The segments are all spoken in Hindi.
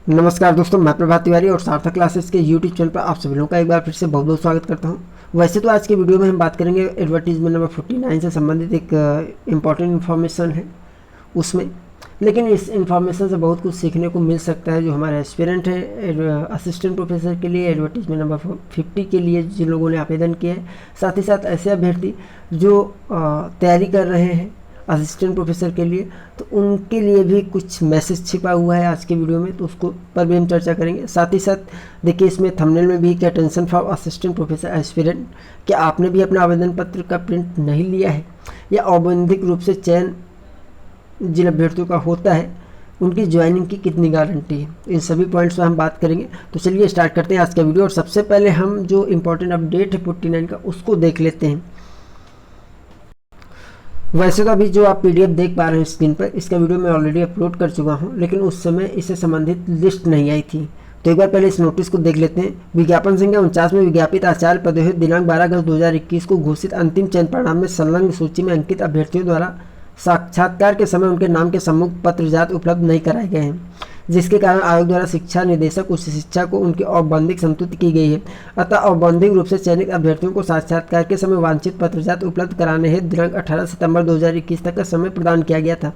नमस्कार दोस्तों, मैं प्रभात तिवारी और सार्थक क्लासेस के यूट्यूब चैनल पर आप सभी लोगों का एक बार फिर से बहुत बहुत स्वागत करता हूं। वैसे तो आज की वीडियो में हम बात करेंगे एडवर्टीजमेंट नंबर 49 से संबंधित एक इम्पॉर्टेंट इन्फॉर्मेशन है उसमें, लेकिन इस इन्फॉर्मेशन से बहुत कुछ सीखने को मिल सकता है। जो हमारे एस्पिरेंट है असिस्टेंट प्रोफेसर के लिए, एडवर्टीजमेंट नंबर 50 के लिए जिन लोगों ने आवेदन किया है, साथ ही साथ ऐसे अभ्यर्थी जो तैयारी कर रहे हैं असिस्टेंट प्रोफेसर के लिए, तो उनके लिए भी कुछ मैसेज छिपा हुआ है आज के वीडियो में, तो उसको पर भी हम चर्चा करेंगे। साथ ही साथ देखिए इसमें थंबनेल में भी कि attention for assistant professor aspirant, क्या आपने भी अपना आवेदन पत्र का प्रिंट नहीं लिया है या औपबंधिक रूप से चयन जिन अभ्यर्थियों का होता है उनकी ज्वाइनिंग की कितनी गारंटी है, इन सभी पॉइंट्स पर हम बात करेंगे। तो चलिए स्टार्ट करते हैं आज का वीडियो। और सबसे पहले हम जो इम्पोर्टेंट अपडेट है 49 का उसको देख लेते हैं। वैसे तो अभी जो आप पीडीएफ देख पा रहे हैं स्क्रीन पर, इसका वीडियो मैं ऑलरेडी अपलोड कर चुका हूं, लेकिन उस समय इससे संबंधित लिस्ट नहीं आई थी। तो एक बार पहले इस नोटिस को देख लेते हैं। विज्ञापन संख्या 49 में विज्ञापित आचार्य पदों हेतु दिनांक 12 अगस्त 2021 को घोषित अंतिम चयन परिणाम में संलग्न सूची में अंकित अभ्यर्थियों द्वारा साक्षात्कार के समय उनके नाम के सम्मुख पत्रजात उपलब्ध नहीं कराए गए हैं, जिसके कारण आयोग द्वारा शिक्षा निदेशक उच्च शिक्षा को उनकी औपबंधिक संतुष्टि की गई है। अतः औपबंधिक रूप से चयनित अभ्यर्थियों को साक्षात्कार के समय वांछित पत्रजात उपलब्ध कराने हेतु दिनांक 18 सितंबर 2021 तक का समय प्रदान किया गया था।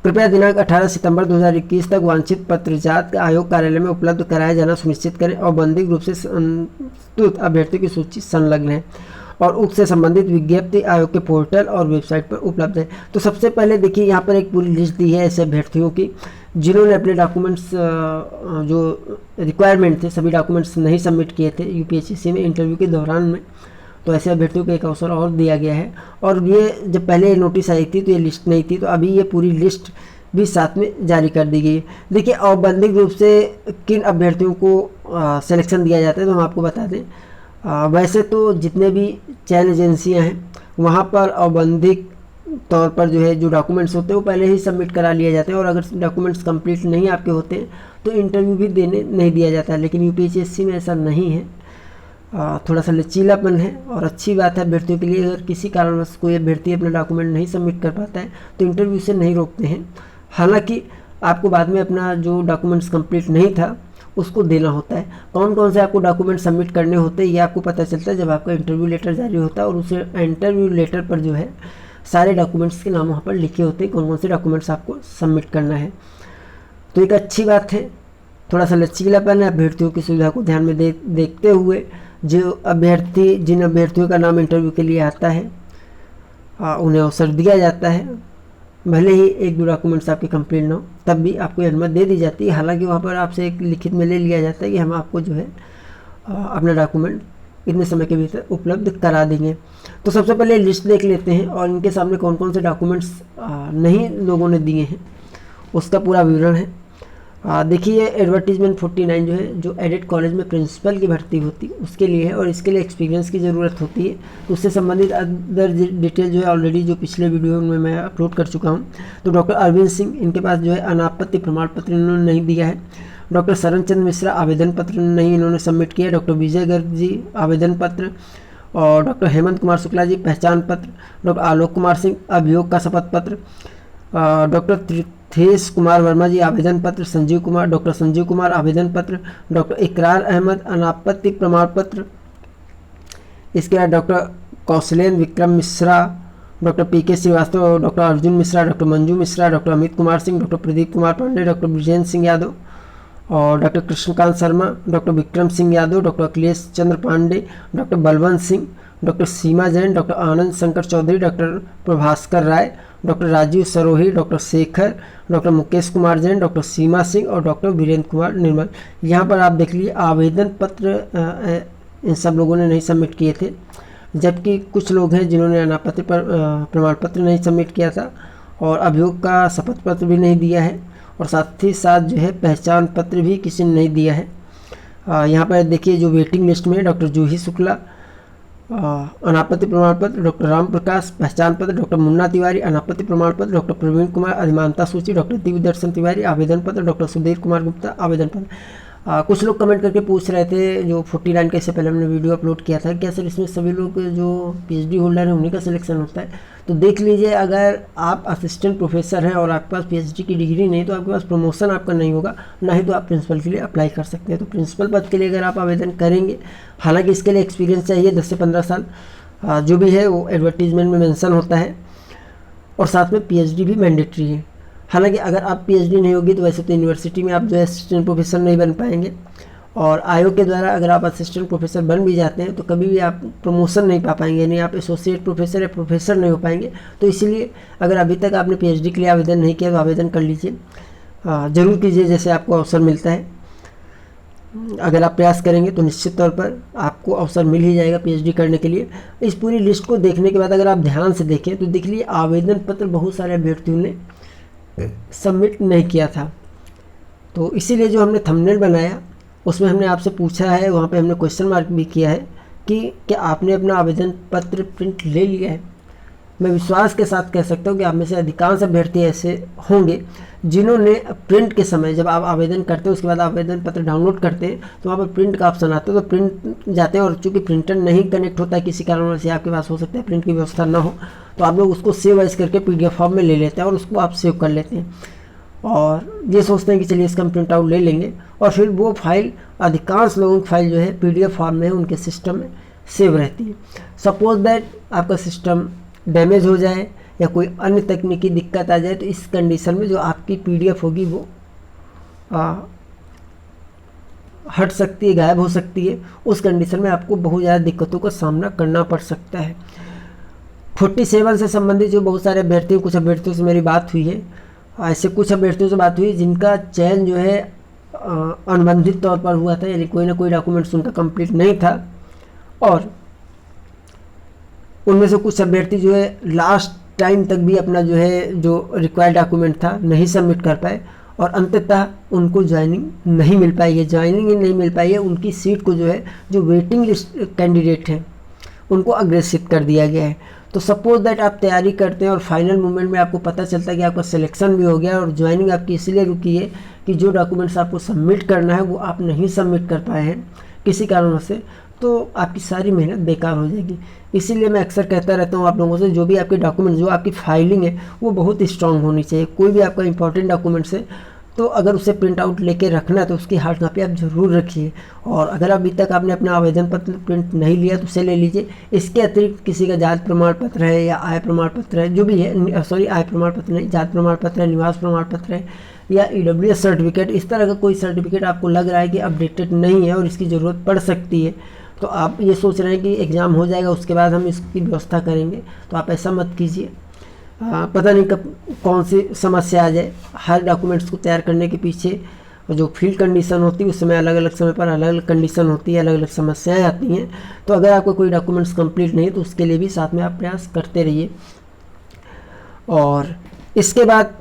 कृपया दिनांक 18 सितंबर 2021 तक वांछित पत्रजात आयोग कार्यालय में उपलब्ध कराया जाना सुनिश्चित करें। औपबंधिक रूप से संतुष्ट अभ्यर्थियों की सूची संलग्न है और उक्त से संबंधित विज्ञप्ति आयोग के पोर्टल और वेबसाइट पर उपलब्ध है। तो सबसे पहले देखिए यहाँ पर एक पूरी लिस्ट दी है ऐसे अभ्यर्थियों की जिन्होंने अपने डॉक्यूमेंट्स जो रिक्वायरमेंट थे सभी डॉक्यूमेंट्स नहीं सबमिट किए थे यूपीएससी में इंटरव्यू के दौरान में। तो ऐसे अभ्यर्थियों को एक अवसर और दिया गया है। और ये जब पहले नोटिस आई थी तो ये लिस्ट नहीं थी, तो अभी ये पूरी लिस्ट भी साथ में जारी कर दी गई है। देखिए औपबंधिक रूप से किन अभ्यर्थियों को सिलेक्शन दिया जाता है तो हम आपको बता दें। वैसे तो जितने भी चयन एजेंसियां हैं वहाँ पर औपबंधिक तौर पर जो है जो डॉक्यूमेंट्स होते हैं वो पहले ही सबमिट करा लिए जाते हैं, और अगर डॉक्यूमेंट्स कंप्लीट नहीं आपके होते हैं तो इंटरव्यू भी देने नहीं दिया जाता है। लेकिन यूपीएससी में ऐसा नहीं है, थोड़ा सा लचीलापन है और अच्छी बात है अभ्यर्थियों के लिए। अगर किसी कारणवश कोई अभ्यर्थी अपना डॉक्यूमेंट नहीं सबमिट कर पाता है तो इंटरव्यू से नहीं रोकते हैं। हालाँकि आपको बाद में अपना जो डॉक्यूमेंट्स कंप्लीट नहीं था उसको देना होता है। कौन कौन से आपको डॉक्यूमेंट सबमिट करने होते हैं ये आपको पता चलता है जब आपका इंटरव्यू लेटर जारी होता है, और उस इंटरव्यू लेटर पर जो है सारे डॉक्यूमेंट्स के नाम वहाँ पर लिखे होते हैं, कौन कौन से डॉक्यूमेंट्स आपको सबमिट करना है। तो एक अच्छी बात है, थोड़ा सा लचीलापन है। अभ्यर्थियों की सुविधा को ध्यान में देखते हुए जिन अभ्यर्थियों का नाम इंटरव्यू के लिए आता है उन्हें अवसर दिया जाता है। भले ही एक दो डॉक्यूमेंट्स आपके कंप्लीट ना हो तब भी आपको अनुमति दे दी जाती है। हालांकि वहाँ पर आपसे एक लिखित में ले लिया जाता है कि हम आपको जो है अपना डॉक्यूमेंट इतने समय के भीतर उपलब्ध करा देंगे। तो सबसे पहले लिस्ट देख लेते हैं और इनके सामने कौन कौन से डॉक्यूमेंट्स नहीं लोगों ने दिए हैं उसका पूरा विवरण है। देखिए एडवर्टीजमेंट 49 जो है जो एडिट कॉलेज में प्रिंसिपल की भर्ती होती है उसके लिए है, और इसके लिए एक्सपीरियंस की ज़रूरत होती है। तो उससे संबंधित अदर डिटेल जो है ऑलरेडी जो पिछले वीडियो में मैं अपलोड कर चुका हूँ। तो डॉक्टर अरविंद सिंह, इनके पास जो है अनापत्ति प्रमाण पत्र इन्होंने नहीं दिया है। डॉक्टर शरणचंद्र मिश्रा आवेदन पत्र नहीं इन्होंने सबमिट किया। डॉक्टर विजय गर्ग जी आवेदन पत्र, और डॉक्टर हेमंत कुमार शुक्ला जी पहचान पत्र। डॉक्टर आलोक कुमार सिंह अभियोग का शपथ पत्र। डॉक्टर त्रिथेश कुमार वर्मा जी आवेदन पत्र। संजीव कुमार, डॉक्टर संजीव कुमार आवेदन पत्र। डॉक्टर इकरार अहमद अनापत्ति प्रमाण पत्र। इसके बाद doctor Kaushalen Vikram Mishra, doctor P K Srivastava, doctor Arjun Mishra, doctor Manju Mishra, doctor Amit Kumar Singh, doctor Pradeep Kumar Pandey, doctor Brijendra Singh Yadav, और doctor Krishnakant Sharma, doctor Vikram Singh Yadav, doctor Akhilesh Chandra Pandey, doctor Balwant Singh, doctor Seema Jain, doctor Anand Shankar Chaudhary, doctor Prabhaskar Rai, doctor Rajeev Sarohi, doctor Shekhar, doctor Mukesh Kumar Jain, doctor Seema Singh और डॉक्टर वीरेंद्र कुमार निर्मल। यहाँ पर आप देख लीजिए आवेदन पत्र इन सब लोगों ने नहीं सबमिट किए थे, जबकि कुछ लोग हैं जिन्होंने अनापत्ति प्रमाण पत्र नहीं सबमिट किया था और अभियोग का शपथ पत्र भी नहीं दिया है, और साथ ही साथ जो है पहचान पत्र भी किसी ने नहीं दिया है। यहाँ पर देखिए जो वेटिंग लिस्ट में डॉक्टर जूही शुक्ला अनापत्ति प्रमाण पत्र, डॉक्टर राम प्रकाश पहचान पत्र, डॉक्टर मुन्ना तिवारी अनापत्ति प्रमाण पत्र, डॉक्टर प्रवीण कुमार अधिमानता सूची, डॉक्टर दिव्य दर्शन तिवारी आवेदन पत्र, डॉक्टर सुधीर कुमार गुप्ता आवेदन पत्र। कुछ लोग कमेंट करके पूछ रहे थे जो 49 का इससे पहले हमने वीडियो अपलोड किया था, क्या सर इसमें सभी लोग जो पीएचडी होल्डर हैं उन्हीं का सिलेक्शन होता है? तो देख लीजिए, अगर आप असिस्टेंट प्रोफेसर हैं और आपके पास पीएचडी की डिग्री नहीं, तो आपके पास प्रमोशन आपका नहीं होगा, ना ही तो आप प्रिंसिपल के लिए अप्लाई कर सकते हैं। तो प्रिंसिपल पद के लिए अगर आप आवेदन करेंगे, हालांकि इसके लिए एक्सपीरियंस चाहिए 10 से 15 साल, जो भी है वो एडवर्टीजमेंट में मेंशन होता है, और साथ में पीएचडी भी मैंडेटरी है। हालांकि अगर आप पीएचडी नहीं होगी तो वैसे तो यूनिवर्सिटी में आप जो है असिस्टेंट प्रोफेसर नहीं बन पाएंगे, और आयोग के द्वारा अगर आप असिस्टेंट प्रोफेसर बन भी जाते हैं तो कभी भी आप प्रमोशन नहीं पा पाएंगे, यानी आप एसोसिएट प्रोफेसर या प्रोफेसर नहीं हो पाएंगे। तो इसीलिए अगर अभी तक आपने पीएचडी के लिए आवेदन नहीं किया तो आवेदन कर लीजिए, ज़रूर कीजिए, जैसे आपको अवसर मिलता है। अगर आप प्रयास करेंगे तो निश्चित तौर पर आपको अवसर मिल ही जाएगा पीएचडी करने के लिए। इस पूरी लिस्ट को देखने के बाद अगर आप ध्यान से देखें तो देख लीजिए, आवेदन पत्र बहुत सारे अभ्यर्थियों ने सबमिट नहीं किया था। तो इसीलिए जो हमने थंबनेल बनाया उसमें हमने आपसे पूछा है, वहाँ पे हमने क्वेश्चन मार्क भी किया है कि क्या आपने अपना आवेदन पत्र प्रिंट ले लिया है। मैं विश्वास के साथ कह सकता हूँ कि आप में से अधिकांश अभ्यर्थी ऐसे होंगे जिन्होंने प्रिंट के समय, जब आप आवेदन करते हैं उसके बाद आवेदन पत्र डाउनलोड करते हैं तो वहाँ पर प्रिंट का ऑप्शन आता है, तो प्रिंट जाते हैं, और चूँकि प्रिंटर नहीं कनेक्ट होता है किसी कारणवश से, आपके पास हो सकता है प्रिंट की व्यवस्था ना हो, तो आप लोग उसको सेव एज करके पीडीएफ फॉर्म में ले लेते हैं और उसको आप सेव कर लेते हैं, और ये सोचते हैं कि चलिए इसका हम प्रिंट आउट ले लेंगे, और फिर वो फाइल, अधिकांश लोगों की फाइल जो है पीडीएफ फॉर्म में उनके सिस्टम में सेव रहती है। सपोज दैट आपका सिस्टम डैमेज हो जाए या कोई अन्य तकनीकी दिक्कत आ जाए, तो इस कंडीशन में जो आपकी पीडीएफ होगी वो हट सकती है, गायब हो सकती है। उस कंडीशन में आपको बहुत ज़्यादा दिक्कतों का सामना करना पड़ सकता है। 47 से संबंधित जो बहुत सारे अभ्यर्थियों, कुछ अभ्यर्थियों से मेरी बात हुई है, ऐसे कुछ अभ्यर्थियों से बात हुई जिनका चयन जो है अनुबंधित तौर पर हुआ था, यानी कोई ना कोई डॉक्यूमेंट्स उनका कंप्लीट नहीं था, और उनमें से कुछ अभ्यर्थी जो है लास्ट टाइम तक भी अपना जो है जो रिक्वायर्ड डॉक्यूमेंट था नहीं सबमिट कर पाए, और अंततः उनको ज्वाइनिंग नहीं मिल पाई है। ज्वाइनिंग ही नहीं मिल पाई है, उनकी सीट को जो है जो वेटिंग लिस्ट कैंडिडेट है उनको अग्रेसित कर दिया गया है। तो सपोज दैट आप तैयारी करते हैं और फाइनल मोमेंट में आपको पता चलता है कि आपका सिलेक्शन भी हो गया और ज्वाइनिंग आपकी इसलिए रुकी है कि जो डॉक्यूमेंट्स आपको सबमिट करना है वो आप नहीं सबमिट कर पाए हैं किसी कारणों से, तो आपकी सारी मेहनत बेकार हो जाएगी। इसीलिए मैं अक्सर कहता रहता हूँ आप लोगों से, जो भी आपके डॉक्यूमेंट, जो आपकी फाइलिंग है वो बहुत स्ट्रांग होनी चाहिए। कोई भी आपका इंपॉर्टेंट डॉक्यूमेंट्स है तो अगर उसे प्रिंट आउट लेके रखना है तो उसकी हार्ड कॉपी आप ज़रूर रखिए, और अगर अभी तक आपने अपना आवेदन पत्र प्रिंट नहीं लिया तो उसे ले लीजिए। इसके अतिरिक्त किसी का जाति प्रमाण पत्र है या आय प्रमाण पत्र है, जो भी है, सॉरी आय प्रमाण पत्र नहीं, जाति प्रमाण पत्र है, निवास प्रमाण पत्र है, या ईडब्ल्यूएस सर्टिफिकेट, इस तरह का कोई सर्टिफिकेट आपको लग रहा है कि अपडेटेड नहीं है और इसकी ज़रूरत पड़ सकती है, तो आप ये सोच रहे हैं कि एग्ज़ाम हो जाएगा उसके बाद हम इसकी व्यवस्था करेंगे, तो आप ऐसा मत कीजिए। पता नहीं कब कौन सी समस्या आ जाए। हर डॉक्यूमेंट्स को तैयार करने के पीछे जो फील्ड कंडीशन होती है उस समय अलग अलग समय पर अलग अलग कंडीशन होती है, अलग अलग समस्याएं आती हैं। तो अगर आपका कोई डॉक्यूमेंट्स कंप्लीट नहीं है तो उसके लिए भी साथ में आप प्रयास करते रहिए। और इसके बाद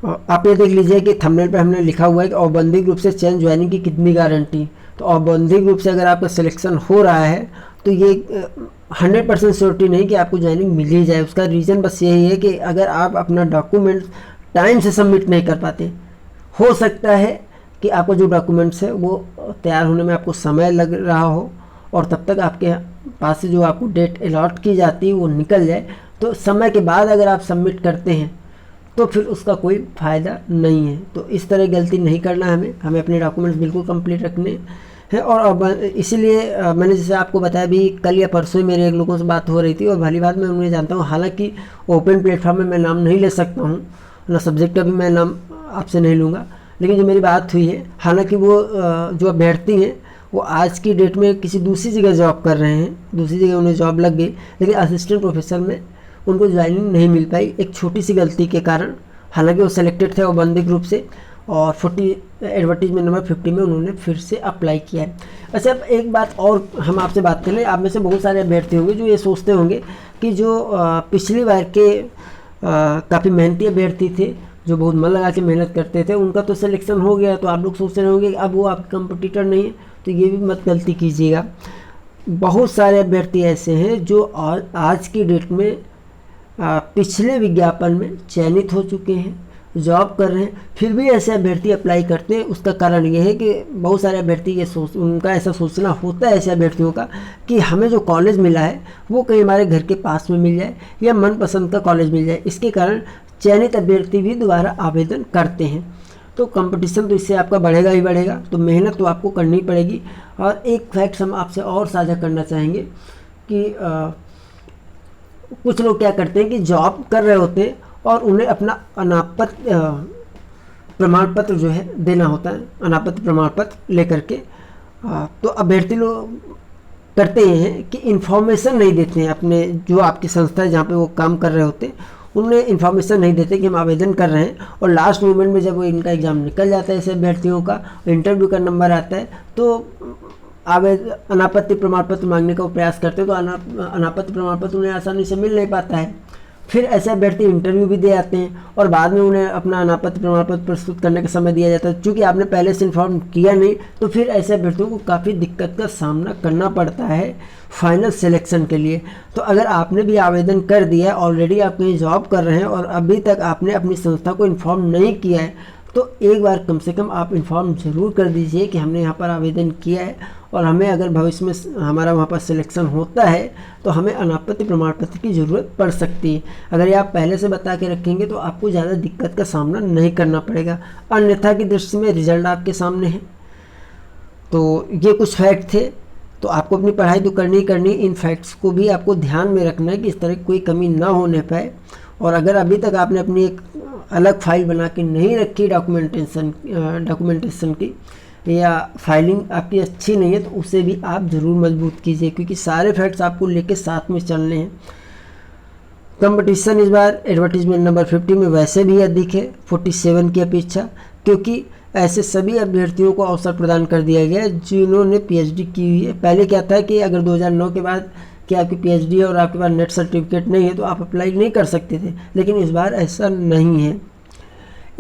आप ये देख लीजिए कि थंबनेल पर हमने लिखा हुआ है कि औपबंधिक रूप से चयन ज्वाइनिंग की कितनी गारंटी। तो औपबंधिक रूप से अगर आपका सिलेक्शन हो रहा है तो ये 100% श्योरिटी नहीं कि आपको ज्वाइनिंग मिल ही जाए। उसका रीज़न बस यही है कि अगर आप अपना डॉक्यूमेंट टाइम से सबमिट नहीं कर पाते, हो सकता है कि आपको जो डॉक्यूमेंट्स है वो तैयार होने में आपको समय लग रहा हो और तब तक आपके पास से जो आपको डेट अलॉट की जाती है वो निकल जाए। तो समय के बाद अगर आप सबमिट करते हैं तो फिर उसका कोई फ़ायदा नहीं है। तो इस तरह गलती नहीं करना है हमें अपने डॉक्यूमेंट्स बिल्कुल कंप्लीट रखने हैं। और अब इसीलिए मैंने जैसे आपको बताया भी, कल या परसों ही मेरे एक लोगों से बात हो रही थी और भली बात मैं उन्हें जानता हूँ। हालांकि ओपन प्लेटफॉर्म में मैं नाम नहीं ले सकता हूँ ना, सब्जेक्ट का भी मैं नाम आपसे नहीं लूँगा, लेकिन जो मेरी बात हुई है, हालांकि वो जो अभ्यर्थी हैं वो आज की डेट में किसी दूसरी जगह जॉब कर रहे हैं, दूसरी जगह उन्हें जॉब लग गई, लेकिन असिस्टेंट प्रोफेसर में उनको ज्वाइनिंग नहीं मिल पाई एक छोटी सी गलती के कारण। हालांकि वो सेलेक्टेड थे औपबंधिक रूप से और एडवर्टीजमेंट नंबर 50 में उन्होंने फिर से अप्लाई किया है। अच्छा, अब एक बात और हम आपसे बात कर लें। आप में से बहुत सारे अभ्यर्थी होंगे जो ये सोचते होंगे कि जो पिछली बार के काफ़ी मेहनती अभ्यर्थी थे, जो बहुत मन लगा के मेहनत करते थे, उनका तो सिलेक्शन हो गया, तो आप लोग सोच रहे होंगे कि अब वो आपके कंपटीटर नहीं है। तो ये भी मत गलती कीजिएगा। बहुत सारे अभ्यर्थी ऐसे हैं जो आज की डेट में पिछले विज्ञापन में चयनित हो चुके हैं, जॉब कर रहे हैं फिर भी ऐसे अभ्यर्थी अप्लाई करते हैं। उसका कारण ये है कि बहुत सारे अभ्यर्थी ये उनका ऐसा सोचना होता है ऐसे अभ्यर्थियों का कि हमें जो कॉलेज मिला है वो कहीं हमारे घर के पास में मिल जाए या मनपसंद का कॉलेज मिल जाए। इसके कारण चयनित अभ्यर्थी भी दोबारा आवेदन करते हैं। तो कंपटीशन तो इससे आपका बढ़ेगा ही बढ़ेगा, तो मेहनत तो आपको करनी पड़ेगी। और एक फैक्ट हम आपसे और साझा करना चाहेंगे कि कुछ लोग क्या करते हैं कि जॉब कर रहे होते हैं और उन्हें अपना अनापत्ति प्रमाण पत्र जो है देना होता है, अनापत्ति प्रमाण पत्र लेकर के। तो अभ्यर्थी लोग करते हैं कि इन्फॉर्मेशन नहीं देते हैं अपने जो आपकी संस्था है जहाँ पे वो काम कर रहे होते हैं, उन्हें इन्फॉर्मेशन नहीं देते कि हम आवेदन कर रहे हैं। और लास्ट मोमेंट में जब वो इनका एग्ज़ाम निकल जाता है ऐसे अभ्यर्थियों का, इंटरव्यू का नंबर आता है, तो अनापत्ति प्रमाण पत्र मांगने का वो प्रयास करते हैं, तो अनापत्ति प्रमाण पत्र उन्हें आसानी से मिल नहीं पाता है। फिर ऐसे अभ्यर्थी इंटरव्यू भी दे आते हैं और बाद में उन्हें अपना अनापत्ति प्रमाण पत्र प्रस्तुत करने का समय दिया जाता है। चूँकि आपने पहले से इन्फॉर्म किया नहीं, तो फिर ऐसे अभ्यर्थियों को काफ़ी दिक्कत का सामना करना पड़ता है फाइनल सिलेक्शन के लिए। तो अगर आपने भी आवेदन कर दिया है, ऑलरेडी आप कहीं जॉब कर रहे हैं और अभी तक आपने अपनी संस्था को इन्फॉर्म नहीं किया है, तो एक बार कम से कम आप इन्फॉर्म ज़रूर कर दीजिए कि हमने यहाँ पर आवेदन किया है और हमें अगर भविष्य में हमारा वहाँ पर सिलेक्शन होता है तो हमें अनापत्ति प्रमाण पत्र की ज़रूरत पड़ सकती है। अगर ये आप पहले से बता के रखेंगे तो आपको ज़्यादा दिक्कत का सामना नहीं करना पड़ेगा। अन्यथा की दृष्टि में रिजल्ट आपके सामने है। तो ये कुछ फैक्ट थे। तो आपको अपनी पढ़ाई तो करनी ही करनी, इन फैक्ट्स को भी आपको ध्यान में रखना है कि इस तरह की कोई कमी ना होने पाए। और अगर अभी तक आपने अपनी एक अलग फाइल बना के नहीं रखी डॉक्यूमेंटेशन की, या फाइलिंग आपकी अच्छी नहीं है, तो उसे भी आप ज़रूर मजबूत कीजिए, क्योंकि सारे फैक्ट्स आपको लेके साथ में चलने हैं। कंपटीशन इस बार एडवर्टीजमेंट नंबर 50 में वैसे भी अधिक है 47 की अपेक्षा, क्योंकि ऐसे सभी अभ्यर्थियों को अवसर प्रदान कर दिया गया है जिन्होंने पीएचडी की हुई है। पहले क्या था कि अगर 2009 के बाद कि आपकी पीएचडी है और आपके पास नेट सर्टिफिकेट नहीं है तो आप अप्लाई नहीं कर सकते थे, लेकिन इस बार ऐसा नहीं है।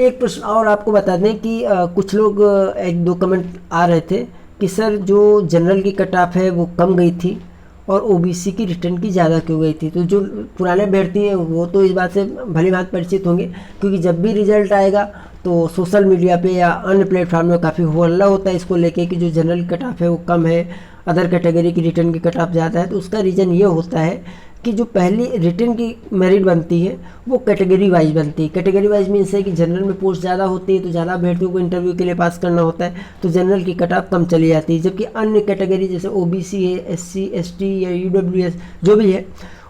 एक प्रश्न और आपको बता दें कि कुछ लोग एक दो कमेंट आ रहे थे कि सर जो जनरल की कट ऑफ है वो कम गई थी और ओबीसी की रिटर्न की ज़्यादा क्यों गई थी। तो जो पुराने अभ्यर्थी हैं वो तो इस बात से भली भांति परिचित होंगे, क्योंकि जब भी रिजल्ट आएगा तो सोशल मीडिया पे या अन्य प्लेटफॉर्म में काफ़ी हो हल्ला होता है इसको लेके कि जो जनरल कट ऑफ है वो कम है, अदर कैटेगरी की रिटर्न की कट ऑफ ज़्यादा है। तो उसका रीज़न ये होता है कि जो पहली रिटर्न की मेरिट बनती है वो कैटेगरी वाइज बनती है। कैटेगरी वाइज मीन्स है कि जनरल में पोस्ट ज़्यादा होती है तो ज़्यादा अभ्यर्थियों को इंटरव्यू के लिए पास करना होता है, तो जनरल की कट ऑफ कम चली जाती है। जबकि अन्य कैटेगरी जैसे ओबीसी है, एससी, एसटी या ईडब्ल्यूएस जो भी है,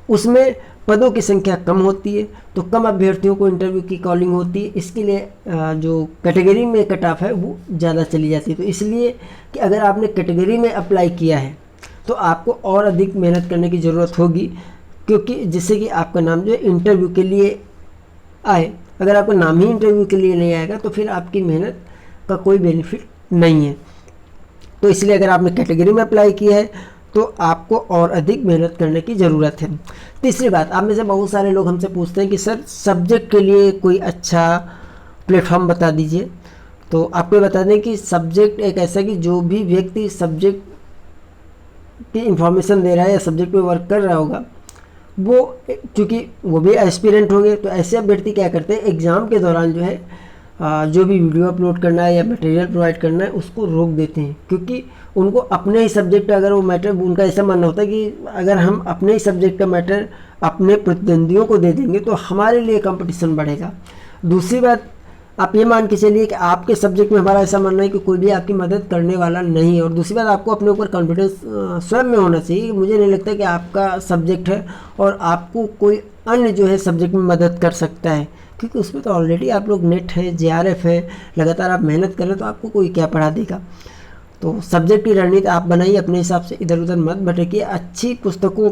उसमें पदों की संख्या कम होती है, तो कम अभ्यर्थियों को इंटरव्यू की कॉलिंग होती है। इसके लिए जो कैटेगरी में कट ऑफ है वो ज़्यादा चली जाती है। तो इसलिए कि अगर आपने कैटेगरी में अप्लाई किया है तो आपको और अधिक मेहनत करने की ज़रूरत होगी, क्योंकि जिससे कि आपका नाम जो है इंटरव्यू के लिए आए। अगर आपका नाम ही इंटरव्यू के लिए नहीं आएगा तो फिर आपकी मेहनत का कोई बेनिफिट नहीं है। तो इसलिए अगर आपने कैटेगरी में अप्लाई किया है तो आपको और अधिक मेहनत करने की ज़रूरत है। तीसरी बात, आप में से बहुत सारे लोग हमसे पूछते हैं कि सर सब्जेक्ट के लिए कोई अच्छा प्लेटफॉर्म बता दीजिए। तो आपको बता दें कि सब्जेक्ट एक ऐसा कि जो भी व्यक्ति सब्जेक्ट की इंफॉर्मेशन दे रहा है या सब्जेक्ट पे वर्क कर रहा होगा, वो चूँकि वो भी एस्पिरेंट होंगे, तो ऐसे अभ्यर्थी क्या करते हैं एग्ज़ाम के दौरान जो है जो भी वीडियो अपलोड करना है या मटेरियल प्रोवाइड करना है उसको रोक देते हैं, क्योंकि उनको अपने ही सब्जेक्ट अगर वो मैटर, उनका ऐसा मानना होता है कि अगर हम अपने ही सब्जेक्ट का मैटर अपने प्रतिद्वंदियों को दे देंगे तो हमारे लिए कंपटीशन बढ़ेगा। दूसरी बात, आप ये मान के चलिए कि आपके सब्जेक्ट में हमारा ऐसा मानना है कि कोई भी आपकी मदद करने वाला नहीं है। और दूसरी बात, आपको अपने ऊपर कॉन्फिडेंस स्वयं में होना चाहिए। मुझे नहीं लगता कि आपका सब्जेक्ट है और आपको कोई अन्य जो है सब्जेक्ट में मदद कर सकता है, क्योंकि उसमें तो ऑलरेडी आप लोग नेट है, जेआरएफ है, लगातार आप मेहनत कर रहे हैं, तो आपको कोई क्या पढ़ा देगा। तो सब्जेक्ट की रणनीति आप बनाइए अपने हिसाब से, इधर उधर मत भटकिए। अच्छी पुस्तकों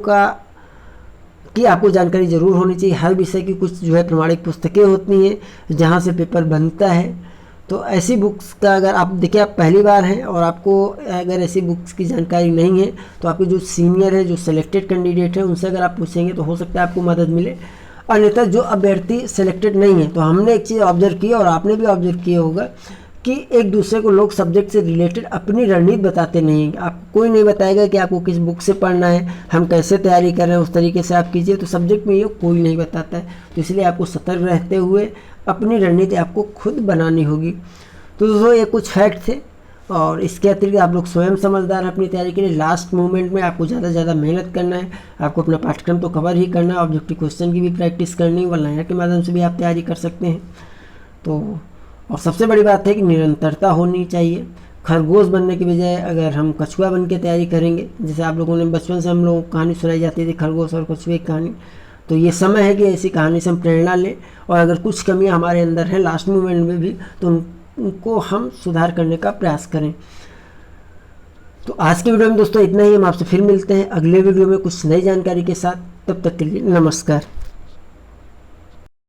की आपको जानकारी ज़रूर होनी चाहिए। हर विषय की कुछ जो है प्रमाणिक पुस्तकें होती हैं जहाँ से पेपर बनता है। तो ऐसी बुक्स का अगर आप देखिए, आप पहली बार हैं और आपको अगर ऐसी बुक्स की जानकारी नहीं है तो आपके जो सीनियर है, जो सिलेक्टेड कैंडिडेट है, उनसे अगर आप पूछेंगे तो हो सकता है आपको मदद मिले। अन्यथा जो अभ्यर्थी सिलेक्टेड नहीं है, तो हमने एक चीज़ ऑब्जर्व की और आपने भी ऑब्जर्व किया होगा कि एक दूसरे को लोग सब्जेक्ट से रिलेटेड अपनी रणनीति बताते नहीं हैं। आप कोई नहीं बताएगा कि आपको किस बुक से पढ़ना है, हम कैसे तैयारी कर रहे हैं, उस तरीके से आप कीजिए। तो सब्जेक्ट में ये कोई नहीं बताता है। तो इसलिए आपको सतर्क रहते हुए अपनी रणनीति आपको खुद बनानी होगी। तो दोस्तों ये कुछ फैक्ट थे, और इसके अतिरिक्त आप लोग स्वयं समझदार हैं अपनी तैयारी के लिए। लास्ट मोमेंट में आपको ज़्यादा से ज़्यादा मेहनत करना है, आपको अपना पाठ्यक्रम तो कवर ही करना है, ऑब्जेक्टिव क्वेश्चन की भी प्रैक्टिस करनी है, वलनाया के माध्यम से भी आप तैयारी कर सकते हैं। तो और सबसे बड़ी बात है कि निरंतरता होनी चाहिए। खरगोश बनने की बजाय अगर हम कछुआ बन के तैयारी करेंगे, जैसे आप लोगों ने बचपन से हम लोगों को कहानी सुनाई जाती थी खरगोश और कछुए की कहानी, तो ये समय है कि ऐसी कहानी से हम प्रेरणा लें, और अगर कुछ कमियां हमारे अंदर हैं लास्ट मोमेंट में भी, तो उनको हम सुधार करने का प्रयास करें। तो आज की वीडियो में दोस्तों इतना ही। हम आपसे फिर मिलते हैं अगले वीडियो में कुछ नई जानकारी के साथ। तब तक के लिए नमस्कार।